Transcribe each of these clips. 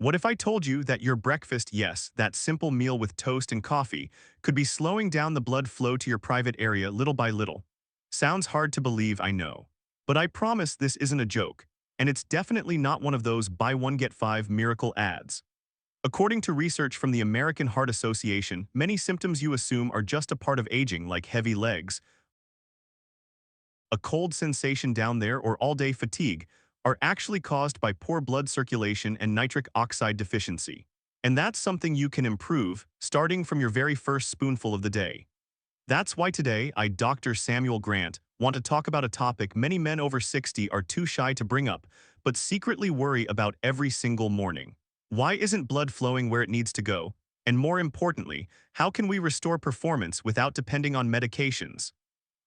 What if I told you that your breakfast, yes, that simple meal with toast and coffee, could be slowing down the blood flow to your private area little by little? Sounds hard to believe, I know. But I promise this isn't a joke, and it's definitely not one of those buy one get five miracle ads. According to research from the American Heart Association, many symptoms you assume are just a part of aging, like heavy legs, a cold sensation down there, or all-day fatigue, are actually caused by poor blood circulation and nitric oxide deficiency. And that's something you can improve, starting from your very first spoonful of the day. That's why today I, Dr. Samuel Grant, want to talk about a topic many men over 60 are too shy to bring up, but secretly worry about every single morning. Why isn't blood flowing where it needs to go? And more importantly, how can we restore performance without depending on medications?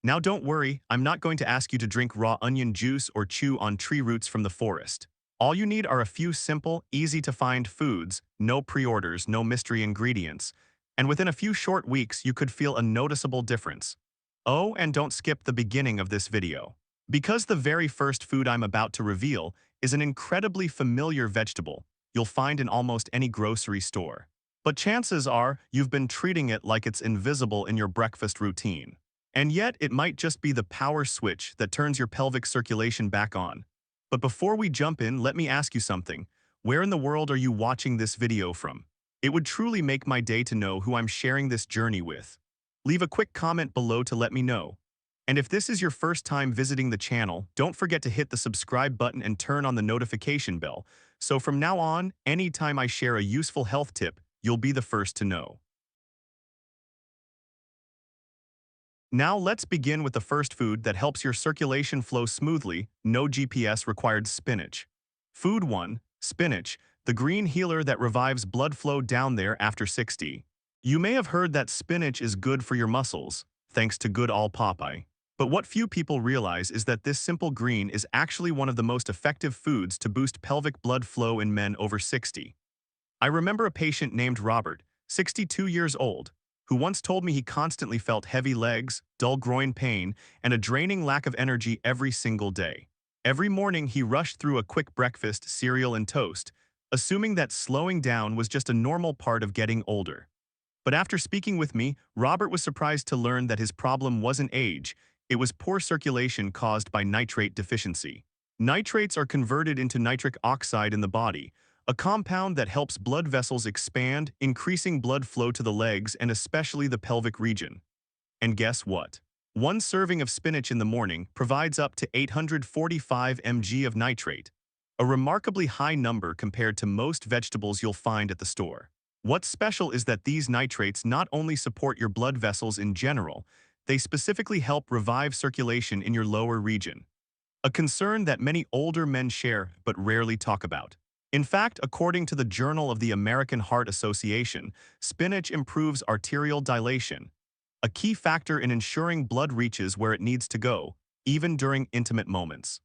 Now don't worry, I'm not going to ask you to drink raw onion juice or chew on tree roots from the forest. All you need are a few simple, easy-to-find foods, no pre-orders, no mystery ingredients, and within a few short weeks you could feel a noticeable difference. Oh, and don't skip the beginning of this video. Because the very first food I'm about to reveal is an incredibly familiar vegetable you'll find in almost any grocery store. But chances are you've been treating it like it's invisible in your breakfast routine. And yet, it might just be the power switch that turns your pelvic circulation back on. But before we jump in, let me ask you something. Where in the world are you watching this video from? It would truly make my day to know who I'm sharing this journey with. Leave a quick comment below to let me know. And if this is your first time visiting the channel, don't forget to hit the subscribe button and turn on the notification bell, so from now on, anytime I share a useful health tip, you'll be the first to know. Now let's begin with the first food that helps your circulation flow smoothly, no GPS required: spinach. Food 1. Spinach, the green healer that revives blood flow down there after 60. You may have heard that spinach is good for your muscles, thanks to good old Popeye. But what few people realize is that this simple green is actually one of the most effective foods to boost pelvic blood flow in men over 60. I remember a patient named Robert, 62 years old, who once told me he constantly felt heavy legs, dull groin pain, and a draining lack of energy every single day. Every morning he rushed through a quick breakfast, cereal and toast, assuming that slowing down was just a normal part of getting older. But after speaking with me, Robert was surprised to learn that his problem wasn't age, it was poor circulation caused by nitrate deficiency. Nitrates are converted into nitric oxide in the body, a compound that helps blood vessels expand, increasing blood flow to the legs and especially the pelvic region. And guess what? One serving of spinach in the morning provides up to 845 mg of nitrate, a remarkably high number compared to most vegetables you'll find at the store. What's special is that these nitrates not only support your blood vessels in general, they specifically help revive circulation in your lower region, a concern that many older men share but rarely talk about. In fact, according to the Journal of the American Heart Association, spinach improves arterial dilation, a key factor in ensuring blood reaches where it needs to go, even during intimate moments.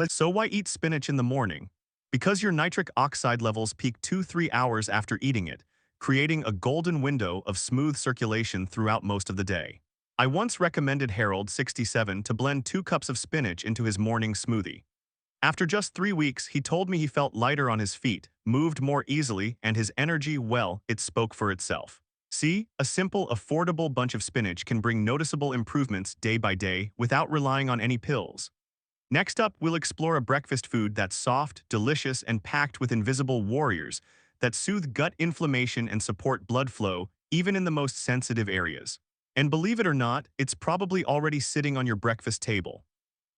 So why eat spinach in the morning? Because your nitric oxide levels peak 2-3 hours after eating it, creating a golden window of smooth circulation throughout most of the day. I once recommended Harold, 67, to blend 2 cups of spinach into his morning smoothie. After just 3 weeks, he told me he felt lighter on his feet, moved more easily, and his energy, well, it spoke for itself. See, a simple, affordable bunch of spinach can bring noticeable improvements day by day without relying on any pills. Next up, we'll explore a breakfast food that's soft, delicious, and packed with invisible warriors that soothe gut inflammation and support blood flow, even in the most sensitive areas. And believe it or not, it's probably already sitting on your breakfast table.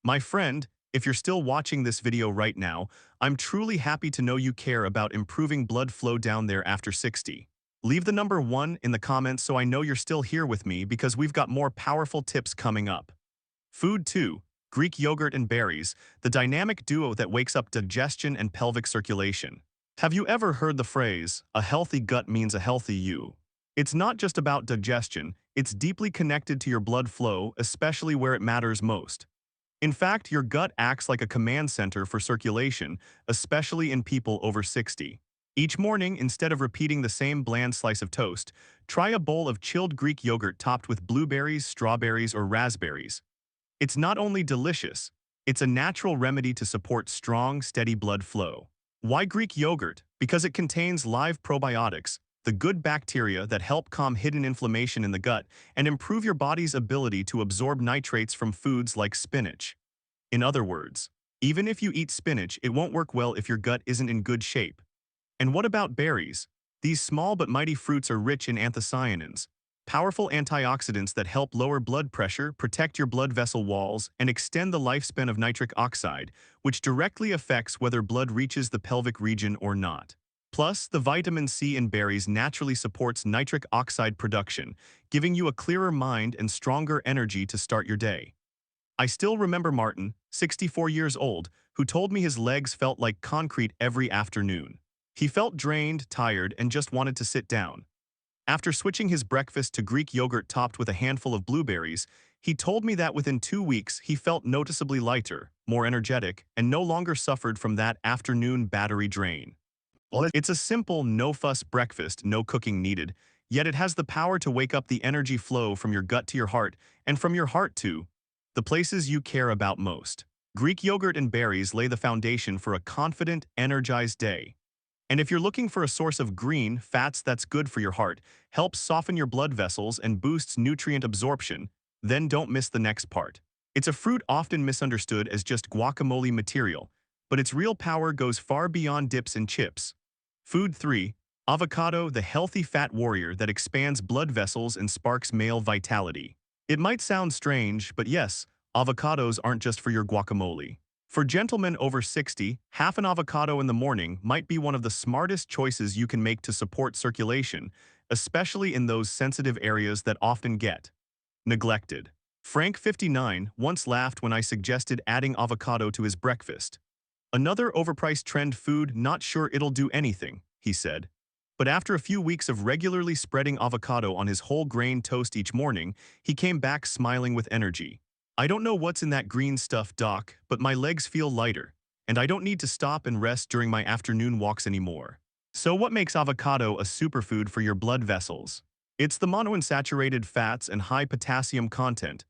My friend, if you're still watching this video right now, I'm truly happy to know you care about improving blood flow down there after 60. Leave the number 1 in the comments so I know you're still here with me, because we've got more powerful tips coming up. Food 2. Greek yogurt and berries, the dynamic duo that wakes up digestion and pelvic circulation. Have you ever heard the phrase, "A healthy gut means a healthy you"? It's not just about digestion, it's deeply connected to your blood flow, especially where it matters most. In fact, your gut acts like a command center for circulation, especially in people over 60. Each morning, instead of repeating the same bland slice of toast, try a bowl of chilled Greek yogurt topped with blueberries, strawberries, or raspberries. It's not only delicious, it's a natural remedy to support strong, steady blood flow. Why Greek yogurt? Because it contains live probiotics, the good bacteria that help calm hidden inflammation in the gut and improve your body's ability to absorb nitrates from foods like spinach. In other words, even if you eat spinach, it won't work well if your gut isn't in good shape. And what about berries? These small but mighty fruits are rich in anthocyanins, powerful antioxidants that help lower blood pressure, protect your blood vessel walls, and extend the lifespan of nitric oxide, which directly affects whether blood reaches the pelvic region or not. Plus, the vitamin C in berries naturally supports nitric oxide production, giving you a clearer mind and stronger energy to start your day. I still remember Martin, 64 years old, who told me his legs felt like concrete every afternoon. He felt drained, tired, and just wanted to sit down. After switching his breakfast to Greek yogurt topped with a handful of blueberries, he told me that within 2 weeks he felt noticeably lighter, more energetic, and no longer suffered from that afternoon battery drain. It's a simple, no-fuss breakfast, no cooking needed, yet it has the power to wake up the energy flow from your gut to your heart, and from your heart to the places you care about most. Greek yogurt and berries lay the foundation for a confident, energized day. And if you're looking for a source of green fats that's good for your heart, helps soften your blood vessels, and boosts nutrient absorption, then don't miss the next part. It's a fruit often misunderstood as just guacamole material, but its real power goes far beyond dips and chips. Food 3. Avocado, the healthy fat warrior that expands blood vessels and sparks male vitality. It might sound strange, but yes, avocados aren't just for your guacamole. For gentlemen over 60, half an avocado in the morning might be one of the smartest choices you can make to support circulation, especially in those sensitive areas that often get neglected. Frank, 59, once laughed when I suggested adding avocado to his breakfast. Another overpriced trend food, not sure it'll do anything, he said. But after a few weeks of regularly spreading avocado on his whole grain toast each morning, he came back smiling with energy. I don't know what's in that green stuff, Doc, but my legs feel lighter, and I don't need to stop and rest during my afternoon walks anymore. So what makes avocado a superfood for your blood vessels? It's the monounsaturated fats and high potassium content,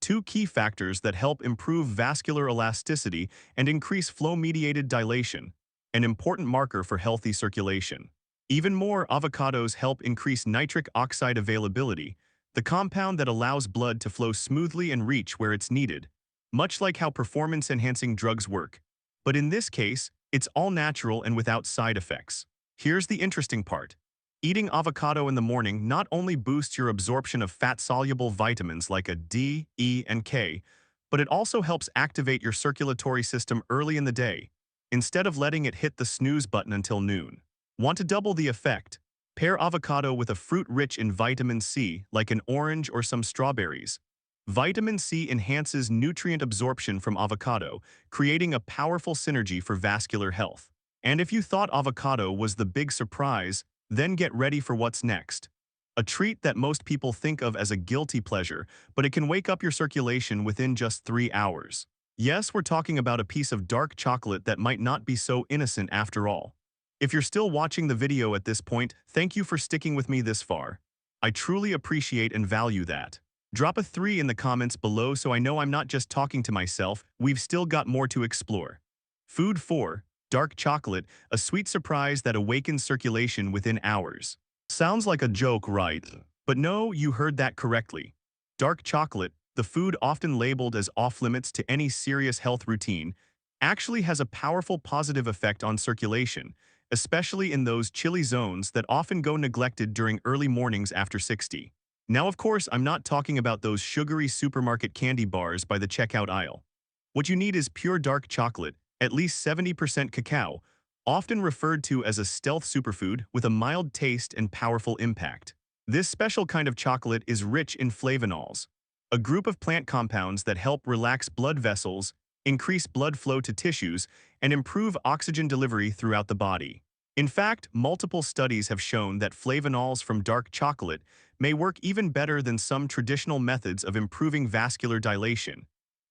two key factors that help improve vascular elasticity and increase flow-mediated dilation, an important marker for healthy circulation. Even more, avocados help increase nitric oxide availability, the compound that allows blood to flow smoothly and reach where it's needed, much like how performance-enhancing drugs work. But in this case, it's all natural and without side effects. Here's the interesting part. Eating avocado in the morning not only boosts your absorption of fat-soluble vitamins like D, E, and K, but it also helps activate your circulatory system early in the day, instead of letting it hit the snooze button until noon. Want to double the effect? Pair avocado with a fruit rich in vitamin C, like an orange or some strawberries. Vitamin C enhances nutrient absorption from avocado, creating a powerful synergy for vascular health. And if you thought avocado was the big surprise, then get ready for what's next. A treat that most people think of as a guilty pleasure, but it can wake up your circulation within just 3 hours. Yes, we're talking about a piece of dark chocolate that might not be so innocent after all. If you're still watching the video at this point, thank you for sticking with me this far. I truly appreciate and value that. Drop a 3 in the comments below so I know I'm not just talking to myself, we've still got more to explore. Food 4. Dark chocolate, a sweet surprise that awakens circulation within hours. Sounds like a joke, right? But no, you heard that correctly. Dark chocolate, the food often labeled as off-limits to any serious health routine, actually has a powerful positive effect on circulation, especially in those chilly zones that often go neglected during early mornings after 60. Now, of course, I'm not talking about those sugary supermarket candy bars by the checkout aisle. What you need is pure dark chocolate, at least 70% cacao, often referred to as a stealth superfood with a mild taste and powerful impact. This special kind of chocolate is rich in flavonols, a group of plant compounds that help relax blood vessels, increase blood flow to tissues, and improve oxygen delivery throughout the body. In fact, multiple studies have shown that flavonols from dark chocolate may work even better than some traditional methods of improving vascular dilation.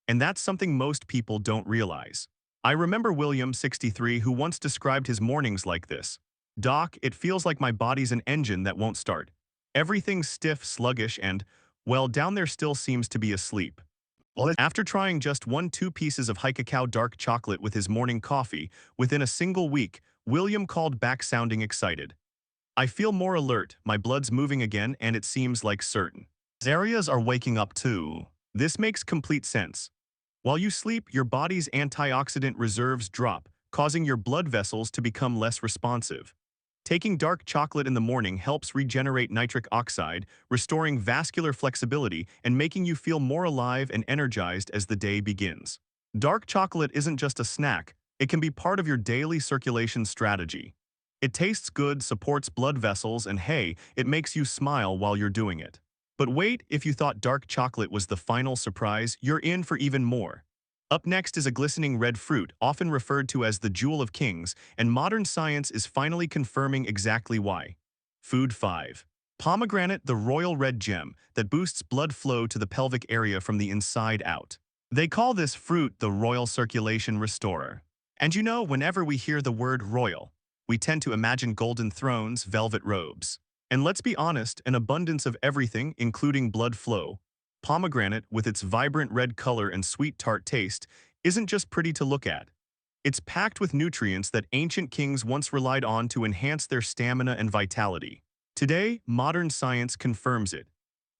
And that's something most people don't realize. I remember William, 63, who once described his mornings like this. Doc, it feels like my body's an engine that won't start. Everything's stiff, sluggish, and, well, down there still seems to be asleep. After trying just 2 pieces of high cacao dark chocolate with his morning coffee, within a single week, William called back sounding excited. I feel more alert, my blood's moving again, and it seems like certain areas are waking up too. This makes complete sense. While you sleep, your body's antioxidant reserves drop, causing your blood vessels to become less responsive. Taking dark chocolate in the morning helps regenerate nitric oxide, restoring vascular flexibility and making you feel more alive and energized as the day begins. Dark chocolate isn't just a snack, it can be part of your daily circulation strategy. It tastes good, supports blood vessels, and hey, it makes you smile while you're doing it. But wait, if you thought dark chocolate was the final surprise, you're in for even more. Up next is a glistening red fruit, often referred to as the jewel of kings, and modern science is finally confirming exactly why. Food 5. Pomegranate, the royal red gem that boosts blood flow to the pelvic area from the inside out. They call this fruit the royal circulation restorer. And you know, whenever we hear the word royal, we tend to imagine golden thrones, velvet robes. And let's be honest, an abundance of everything, including blood flow. Pomegranate, with its vibrant red color and sweet tart taste, isn't just pretty to look at. It's packed with nutrients that ancient kings once relied on to enhance their stamina and vitality. Today, modern science confirms it.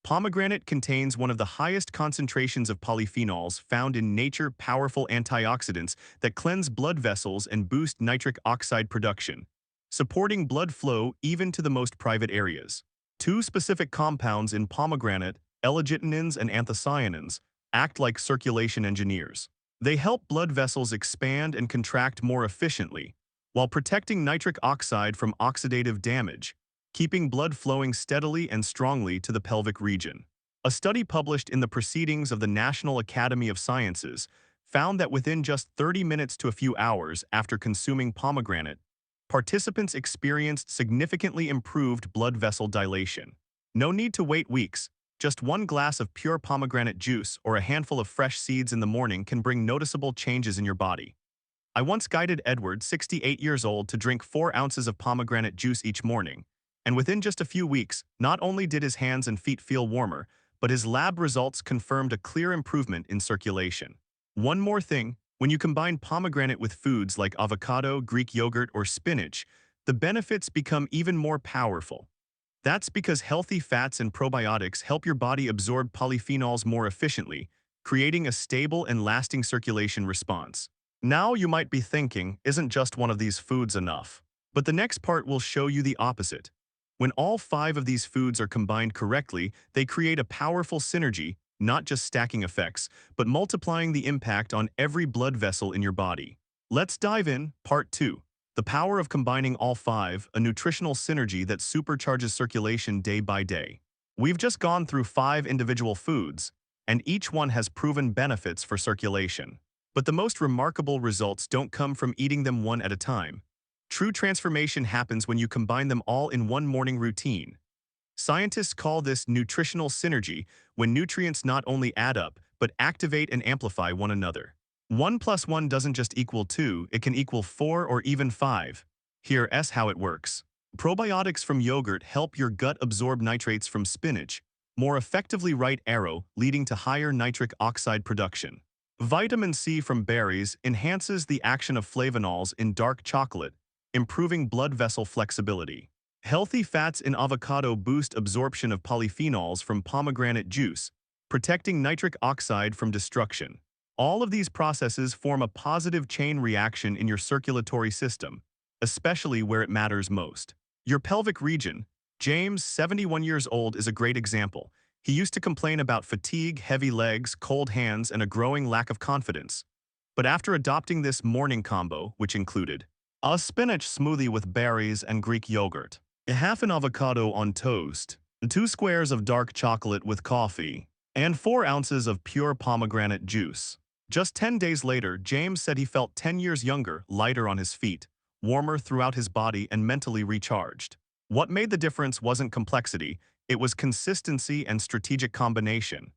Pomegranate contains one of the highest concentrations of polyphenols found in nature, powerful antioxidants that cleanse blood vessels and boost nitric oxide production, supporting blood flow even to the most private areas. Two specific compounds in pomegranate, L-argitinins and anthocyanins, act like circulation engineers. They help blood vessels expand and contract more efficiently, while protecting nitric oxide from oxidative damage, keeping blood flowing steadily and strongly to the pelvic region. A study published in the Proceedings of the National Academy of Sciences found that within just 30 minutes to a few hours after consuming pomegranate, participants experienced significantly improved blood vessel dilation. No need to wait weeks. Just 1 glass of pure pomegranate juice or a handful of fresh seeds in the morning can bring noticeable changes in your body. I once guided Edward, 68 years old, to drink 4 ounces of pomegranate juice each morning, and within just a few weeks, not only did his hands and feet feel warmer, but his lab results confirmed a clear improvement in circulation. One more thing, when you combine pomegranate with foods like avocado, Greek yogurt, or spinach, the benefits become even more powerful. That's because healthy fats and probiotics help your body absorb polyphenols more efficiently, creating a stable and lasting circulation response. Now you might be thinking, isn't just one of these foods enough? But the next part will show you the opposite. When all 5 of these foods are combined correctly, they create a powerful synergy, not just stacking effects, but multiplying the impact on every blood vessel in your body. Let's dive in, part 2. The power of combining all 5, a nutritional synergy that supercharges circulation day by day. We've just gone through 5 individual foods, and each one has proven benefits for circulation. But the most remarkable results don't come from eating them one at a time. True transformation happens when you combine them all in one morning routine. Scientists call this nutritional synergy, when nutrients not only add up, but activate and amplify one another. 1 plus 1 doesn't just equal 2, it can equal 4 or even 5. Here's how it works. Probiotics from yogurt help your gut absorb nitrates from spinach, more effectively right arrow, leading to higher nitric oxide production. Vitamin C from berries enhances the action of flavonols in dark chocolate, improving blood vessel flexibility. Healthy fats in avocado boost absorption of polyphenols from pomegranate juice, protecting nitric oxide from destruction. All of these processes form a positive chain reaction in your circulatory system, especially where it matters most. Your pelvic region. James, 71 years old, is a great example. He used to complain about fatigue, heavy legs, cold hands, and a growing lack of confidence. But after adopting this morning combo, which included a spinach smoothie with berries and Greek yogurt, a half an avocado on toast, 2 squares of dark chocolate with coffee, and 4 ounces of pure pomegranate juice. Just 10 days later, James said he felt 10 years younger, lighter on his feet, warmer throughout his body, and mentally recharged. What made the difference wasn't complexity, it was consistency and strategic combination.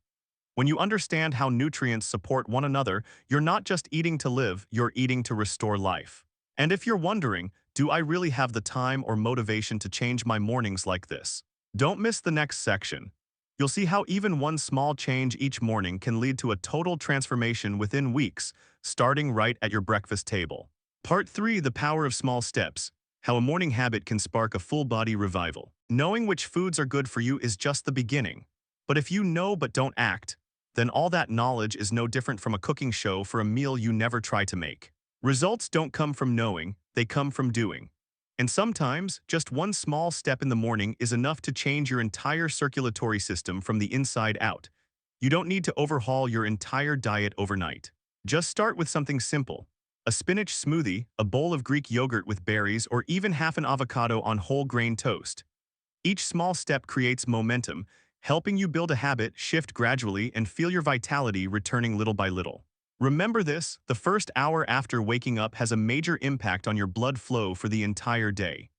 When you understand how nutrients support one another, you're not just eating to live, you're eating to restore life. And if you're wondering, do I really have the time or motivation to change my mornings like this? Don't miss the next section. You'll see how even one small change each morning can lead to a total transformation within weeks, starting right at your breakfast table. Part 3, The Power of Small Steps. How a morning habit can spark a full-body revival. Knowing which foods are good for you is just the beginning. But if you know but don't act, then all that knowledge is no different from a cooking show for a meal you never try to make. Results don't come from knowing, they come from doing. And sometimes, just one small step in the morning is enough to change your entire circulatory system from the inside out. You don't need to overhaul your entire diet overnight. Just start with something simple. A spinach smoothie, a bowl of Greek yogurt with berries, or even half an avocado on whole grain toast. Each small step creates momentum, helping you build a habit, shift gradually, and feel your vitality returning little by little. Remember this, the first hour after waking up has a major impact on your blood flow for the entire day.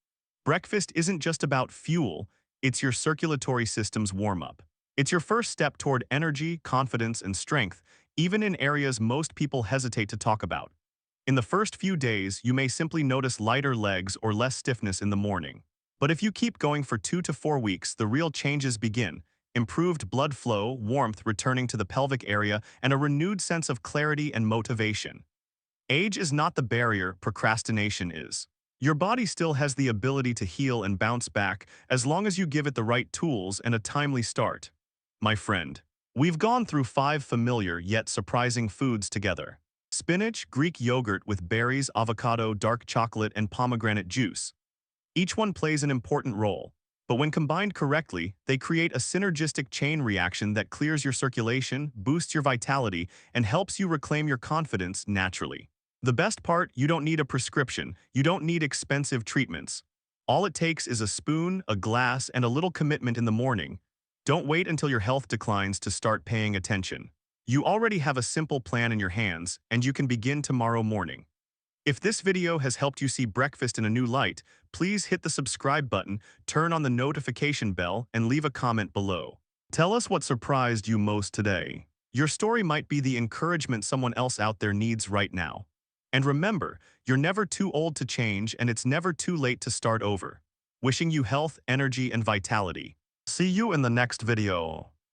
Breakfast isn't just about fuel, it's your circulatory system's warm-up. It's your first step toward energy, confidence, and strength, even in areas most people hesitate to talk about. In the first few days, you may simply notice lighter legs or less stiffness in the morning. But if you keep going for 2 to 4 weeks, the real changes begin. Improved blood flow, warmth returning to the pelvic area, and a renewed sense of clarity and motivation. Age is not the barrier, procrastination is. Your body still has the ability to heal and bounce back as long as you give it the right tools and a timely start. My friend, we've gone through 5 familiar yet surprising foods together. Spinach, Greek yogurt with berries, avocado, dark chocolate, and pomegranate juice. Each one plays an important role, but when combined correctly, they create a synergistic chain reaction that clears your circulation, boosts your vitality, and helps you reclaim your confidence naturally. The best part, you don't need a prescription, you don't need expensive treatments. All it takes is a spoon, a glass, and a little commitment in the morning. Don't wait until your health declines to start paying attention. You already have a simple plan in your hands, and you can begin tomorrow morning. If this video has helped you see breakfast in a new light, please hit the subscribe button, turn on the notification bell, and leave a comment below. Tell us what surprised you most today. Your story might be the encouragement someone else out there needs right now. And remember, you're never too old to change, and it's never too late to start over. Wishing you health, energy, and vitality. See you in the next video.